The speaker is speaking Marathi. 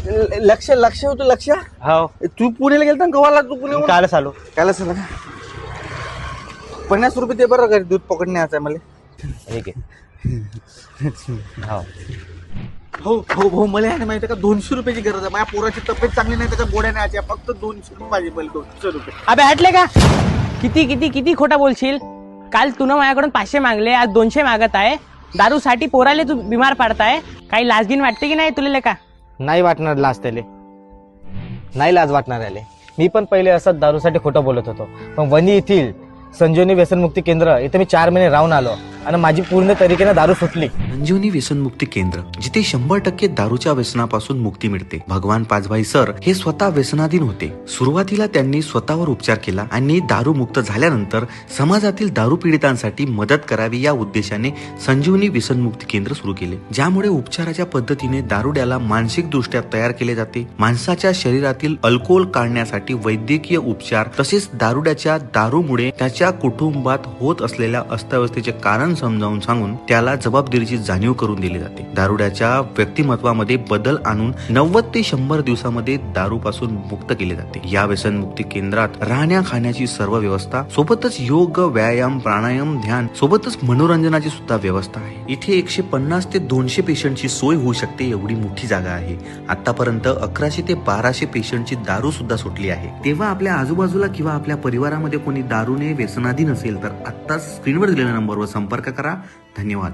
लक्ष लक्ष होतं लक्ष. हो तू पुण्याला गेलता गव्हाला तू पुणे कालच आलो. कायला चला का 50 रुपये ते बरं घरी दूध पकडण्याचं आहे मला. ठीक आहे. हो हो हो हो मला आहे ना माहिती का 200 रुपयाची गरज आहे. माझ्या पोराची तब्येत चांगली नाही त्याच्या गोड्या न्यायच्या फक्त 200 रुपये पाहिजे मला 200 रुपये. अबे हटले का? किती किती किती खोटा बोलशील. काल तुनं माझ्याकडून 500 मागले, आज 200 मागत आहे. दारूसाठी पोराले तू बिमार पाडताय. काही लाजगीन वाटते की नाही तुला का? नाही वाटणार लाज त्याले, नाही लाज वाटणार याले. मी पण पहिले असंच दारूसाठी खोटं बोलत होतो, पण वणी येथील संजीवनी व्यसनमुक्ती केंद्र इथे मी 4 महिने राहून आलो आणि माझी पूर्ण तरीकेने दारू सुटली. संजीवनी व्यसनमुक्ती केंद्र, जिथे 100% दारूच्या व्यसनापासून मुक्ती मिळते. भगवान पाचभाई सर हे स्वतः व्यसनाधीन होते. सुरुवातीला त्यांनी स्वतःवर उपचार केला आणि दारू मुक्त झाल्यानंतर समाजातील दारू पीडितांसाठी मदत करावी या उद्देशाने संजीवनी व्यसनमुक्ती केंद्र सुरू केले, ज्यामुळे उपचाराच्या पद्धतीने दारुड्याला मानसिक दृष्ट्या तयार केले जाते. माणसाच्या शरीरातील अल्कोहोल काढण्यासाठी वैद्यकीय उपचार तसेच दारुड्याच्या दारूमुळे त्याच्या कुटुंबात होत असलेल्या अस्ताव्यवस्थेचे कारण समजावून सांगून त्याला जबाबदारीची जाणीव करून दिली जाते. दारुड्याच्या व्यक्तिमत्वामध्ये बदल आणून 90 ते 100 दिवसामध्ये दारूपासून मुक्त केले जाते. या व्यसनमुक्ती केंद्रात राहण्या खाण्याची सर्व व्यवस्था, सोबतच योग, व्यायाम, प्राणायाम, ध्यान, सोबतच मनोरंजनाची सुद्धा व्यवस्था आहे. इथे 150 ते 200 पेशंटची सोय होऊ शकते एवढी मोठी जागा आहे. आतापर्यंत 1100 ते 1200 पेशंटची दारू सुद्धा सुटली आहे. तेव्हा आपल्या आजूबाजूला किंवा आपल्या परिवारामध्ये कोणी दारूने व्यसनाधीन असेल तर आत्ताच स्क्रीनवर दिलेल्या नंबरवर संपर्क करा. धन्यवाद.